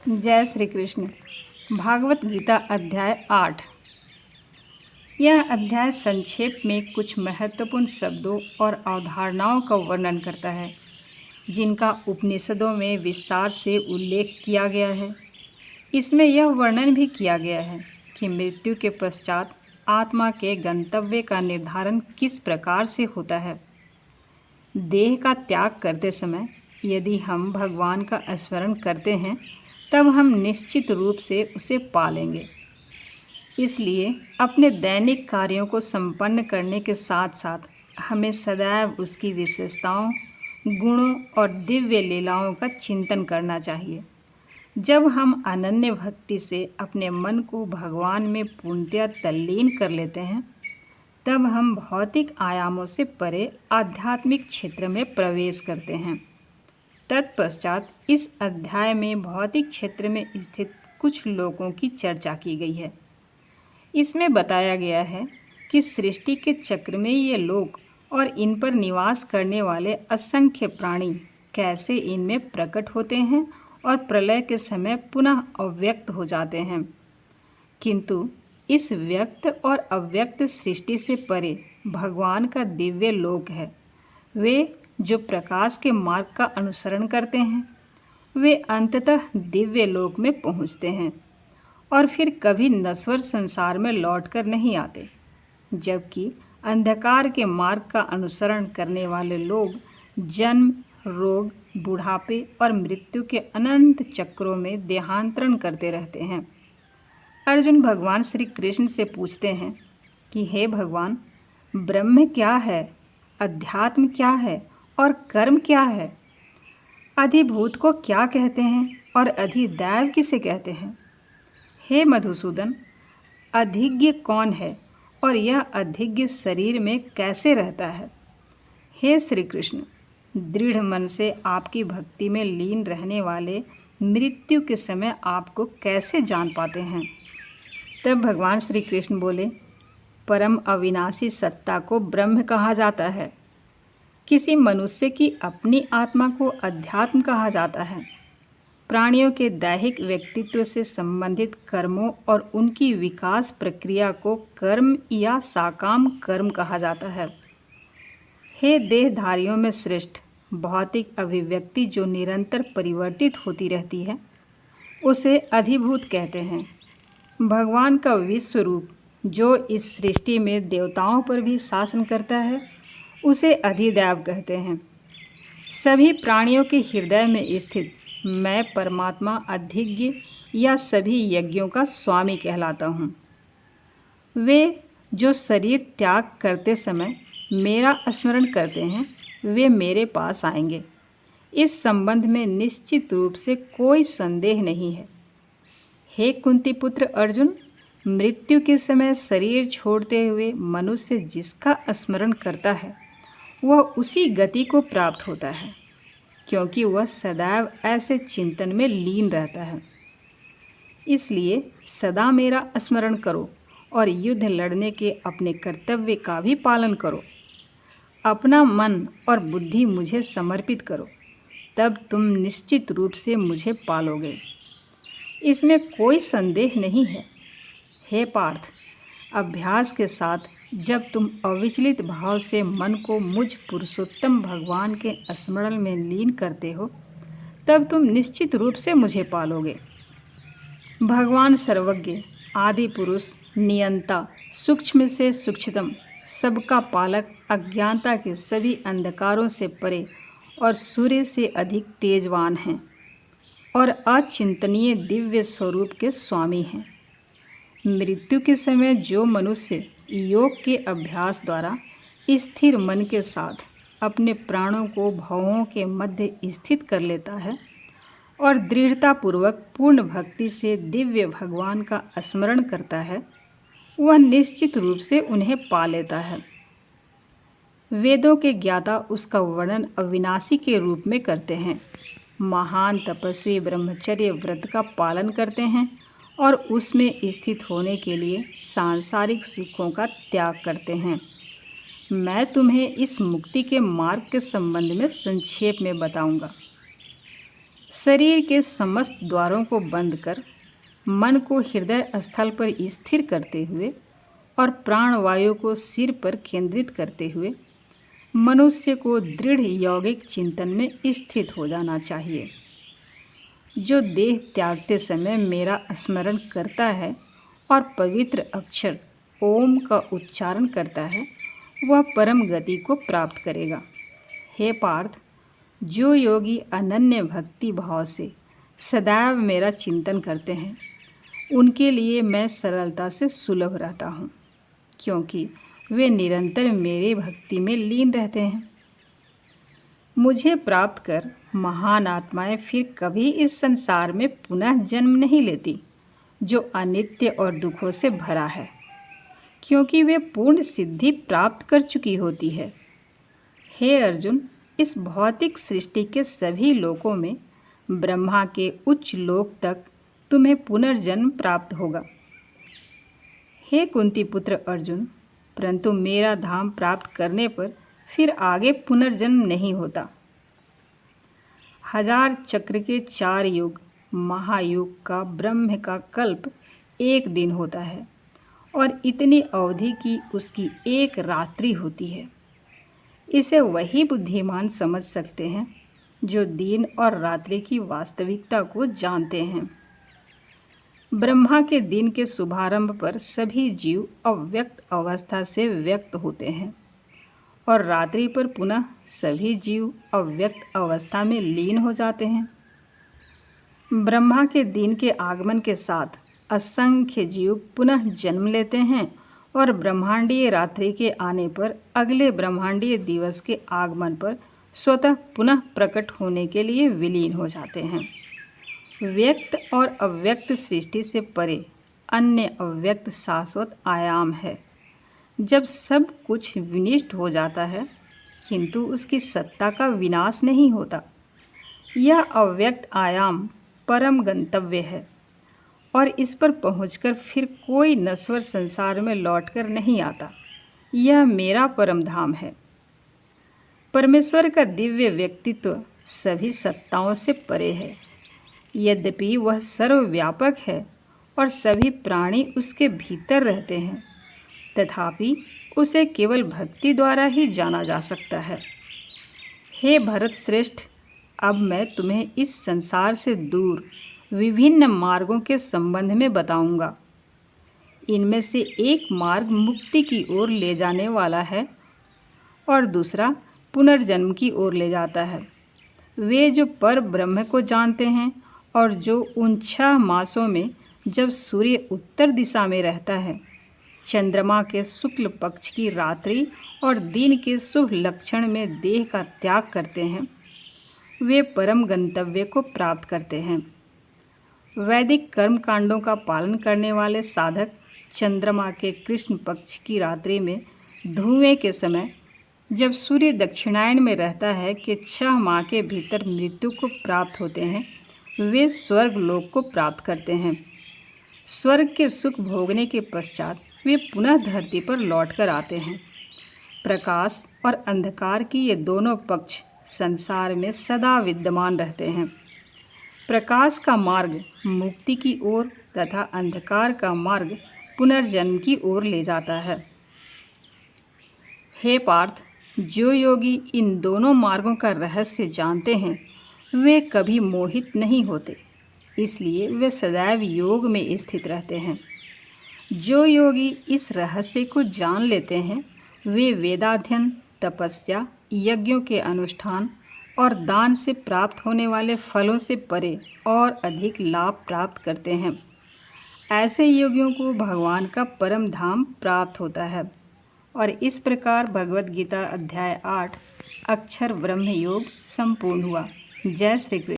जय श्री कृष्ण। भागवत गीता अध्याय 8। यह अध्याय संक्षेप में कुछ महत्वपूर्ण शब्दों और अवधारणाओं का वर्णन करता है जिनका उपनिषदों में विस्तार से उल्लेख किया गया है। इसमें यह वर्णन भी किया गया है कि मृत्यु के पश्चात आत्मा के गंतव्य का निर्धारण किस प्रकार से होता है। देह का त्याग करते समय यदि हम भगवान का स्मरण करते हैं तब हम निश्चित रूप से उसे पालेंगे। इसलिए अपने दैनिक कार्यों को संपन्न करने के साथ साथ हमें सदैव उसकी विशेषताओं, गुणों और दिव्य लीलाओं का चिंतन करना चाहिए। जब हम अनन्य भक्ति से अपने मन को भगवान में पूर्णतया तल्लीन कर लेते हैं तब हम भौतिक आयामों से परे आध्यात्मिक क्षेत्र में प्रवेश करते हैं। तत्पश्चात इस अध्याय में भौतिक क्षेत्र में स्थित कुछ लोगों की चर्चा की गई है। इसमें बताया गया है कि सृष्टि के चक्र में ये लोग और इन पर निवास करने वाले असंख्य प्राणी कैसे इनमें प्रकट होते हैं और प्रलय के समय पुनः अव्यक्त हो जाते हैं। किंतु इस व्यक्त और अव्यक्त सृष्टि से परे भगवान का दिव्य लोक है। वे जो प्रकाश के मार्ग का अनुसरण करते हैं वे अंततः दिव्य लोक में पहुंचते हैं और फिर कभी नश्वर संसार में लौटकर नहीं आते, जबकि अंधकार के मार्ग का अनुसरण करने वाले लोग जन्म, रोग, बुढ़ापे और मृत्यु के अनंत चक्रों में देहांतरण करते रहते हैं। अर्जुन भगवान श्री कृष्ण से पूछते हैं कि हे भगवान, ब्रह्म क्या है, अध्यात्म क्या है और कर्म क्या है? अधिभूत को क्या कहते हैं और अधिदैव किसे कहते हैं? हे मधुसूदन, अधिज्ञ कौन है और यह अधिज्ञ शरीर में कैसे रहता है? हे श्री कृष्ण, दृढ़ मन से आपकी भक्ति में लीन रहने वाले मृत्यु के समय आपको कैसे जान पाते हैं? तब भगवान श्री कृष्ण बोले, परम अविनाशी सत्ता को ब्रह्म कहा जाता है। किसी मनुष्य की अपनी आत्मा को अध्यात्म कहा जाता है। प्राणियों के दैहिक व्यक्तित्व से संबंधित कर्मों और उनकी विकास प्रक्रिया को कर्म या साकाम कर्म कहा जाता है। हे देहधारियों में श्रेष्ठ, भौतिक अभिव्यक्ति जो निरंतर परिवर्तित होती रहती है उसे अधिभूत कहते हैं। भगवान का विश्व रूप जो इस सृष्टि में देवताओं पर भी शासन करता है उसे अधिदैव कहते हैं। सभी प्राणियों के हृदय में स्थित मैं परमात्मा अधिज्ञ या सभी यज्ञों का स्वामी कहलाता हूँ। वे जो शरीर त्याग करते समय मेरा स्मरण करते हैं वे मेरे पास आएंगे। इस संबंध में निश्चित रूप से कोई संदेह नहीं है। हे कुंती पुत्र अर्जुन, मृत्यु के समय शरीर छोड़ते हुए मनुष्य जिसका स्मरण करता है वह उसी गति को प्राप्त होता है, क्योंकि वह सदैव ऐसे चिंतन में लीन रहता है। इसलिए सदा मेरा स्मरण करो और युद्ध लड़ने के अपने कर्तव्य का भी पालन करो। अपना मन और बुद्धि मुझे समर्पित करो, तब तुम निश्चित रूप से मुझे पालोगे। इसमें कोई संदेह नहीं है। हे पार्थ, अभ्यास के साथ जब तुम अविचलित भाव से मन को मुझ पुरुषोत्तम भगवान के स्मरण में लीन करते हो तब तुम निश्चित रूप से मुझे पालोगे। भगवान सर्वज्ञ, आदि पुरुष, नियंता, सूक्ष्म से सूक्ष्मतम, सबका पालक, अज्ञानता के सभी अंधकारों से परे और सूर्य से अधिक तेजवान हैं और अचिंतनीय दिव्य स्वरूप के स्वामी हैं। मृत्यु के समय जो मनुष्य योग के अभ्यास द्वारा स्थिर मन के साथ अपने प्राणों को भवों के मध्य स्थित कर लेता है और दृढ़तापूर्वक पूर्ण भक्ति से दिव्य भगवान का स्मरण करता है वह निश्चित रूप से उन्हें पा लेता है। वेदों के ज्ञाता उसका वर्णन अविनाशी के रूप में करते हैं। महान तपस्वी ब्रह्मचर्य व्रत का पालन करते हैं और उसमें स्थित होने के लिए सांसारिक सुखों का त्याग करते हैं। मैं तुम्हें इस मुक्ति के मार्ग के संबंध में संक्षेप में बताऊंगा। शरीर के समस्त द्वारों को बंद कर मन को हृदय स्थल पर स्थिर करते हुए और प्राणवायु को सिर पर केंद्रित करते हुए मनुष्य को दृढ़ यौगिक चिंतन में स्थित हो जाना चाहिए। जो देह त्यागते समय मेरा स्मरण करता है और पवित्र अक्षर ओम का उच्चारण करता है, वह परम गति को प्राप्त करेगा। हे पार्थ, जो योगी अनन्य भक्ति भाव से सदैव मेरा चिंतन करते हैं, उनके लिए मैं सरलता से सुलभ रहता हूँ, क्योंकि वे निरंतर मेरी भक्ति में लीन रहते हैं। मुझे प्राप्त कर महान आत्माएं फिर कभी इस संसार में पुनः जन्म नहीं लेती, जो अनित्य और दुखों से भरा है, क्योंकि वे पूर्ण सिद्धि प्राप्त कर चुकी होती है। हे अर्जुन, इस भौतिक सृष्टि के सभी लोकों में ब्रह्मा के उच्च लोक तक तुम्हें पुनर्जन्म प्राप्त होगा। हे कुंती पुत्र अर्जुन, परंतु मेरा धाम प्राप्त करने पर फिर आगे पुनर्जन्म नहीं होता। 1000 चक्र के 4 युग महायुग का ब्रह्म का कल्प एक दिन होता है और इतनी अवधि की उसकी एक रात्रि होती है। इसे वही बुद्धिमान समझ सकते हैं जो दिन और रात्रि की वास्तविकता को जानते हैं। ब्रह्मा के दिन के शुभारंभ पर सभी जीव अव्यक्त अवस्था से व्यक्त होते हैं और रात्रि पर पुनः सभी जीव अव्यक्त अवस्था में लीन हो जाते हैं। ब्रह्मा के दिन के आगमन के साथ असंख्य जीव पुनः जन्म लेते हैं और ब्रह्मांडीय रात्रि के आने पर अगले ब्रह्मांडीय दिवस के आगमन पर स्वतः पुनः प्रकट होने के लिए विलीन हो जाते हैं। व्यक्त और अव्यक्त सृष्टि से परे अन्य अव्यक्त शाश्वत आयाम है। जब सब कुछ विनिष्ट हो जाता है, किंतु उसकी सत्ता का विनाश नहीं होता। यह अव्यक्त आयाम परम गंतव्य है और इस पर पहुंचकर फिर कोई नश्वर संसार में लौटकर नहीं आता। यह मेरा परम धाम है। परमेश्वर का दिव्य व्यक्तित्व सभी सत्ताओं से परे है। यद्यपि वह सर्वव्यापक है और सभी प्राणी उसके भीतर रहते हैं, तथापि उसे केवल भक्ति द्वारा ही जाना जा सकता है। हे भरत श्रेष्ठ, अब मैं तुम्हें इस संसार से दूर विभिन्न मार्गों के संबंध में बताऊंगा। इनमें से एक मार्ग मुक्ति की ओर ले जाने वाला है और दूसरा पुनर्जन्म की ओर ले जाता है। वे जो पर ब्रह्म को जानते हैं और जो उन 6 मासों में जब सूर्य उत्तर दिशा में रहता है, चंद्रमा के शुक्ल पक्ष की रात्रि और दिन के शुभ लक्षण में देह का त्याग करते हैं, वे परम गंतव्य को प्राप्त करते हैं। वैदिक कर्म कांडों का पालन करने वाले साधक चंद्रमा के कृष्ण पक्ष की रात्रि में धुएं के समय, जब सूर्य दक्षिणायन में रहता है, कि 6 माह के भीतर मृत्यु को प्राप्त होते हैं, वे स्वर्ग लोक को प्राप्त करते हैं। स्वर्ग के सुख भोगने के पश्चात वे पुनः धरती पर लौटकर आते हैं। प्रकाश और अंधकार की ये दोनों पक्ष संसार में सदा विद्यमान रहते हैं। प्रकाश का मार्ग मुक्ति की ओर तथा अंधकार का मार्ग पुनर्जन्म की ओर ले जाता है। हे पार्थ, जो योगी इन दोनों मार्गों का रहस्य जानते हैं, वे कभी मोहित नहीं होते, इसलिए वे सदैव योग में स्थित रहते हैं। जो योगी इस रहस्य को जान लेते हैं, वे वेदाध्ययन, तपस्या, यज्ञों के अनुष्ठान और दान से प्राप्त होने वाले फलों से परे और अधिक लाभ प्राप्त करते हैं। ऐसे योगियों को भगवान का परम धाम प्राप्त होता है। और इस प्रकार भगवद गीता अध्याय 8 अक्षर ब्रह्म योग संपूर्ण हुआ। जय श्री कृष्ण।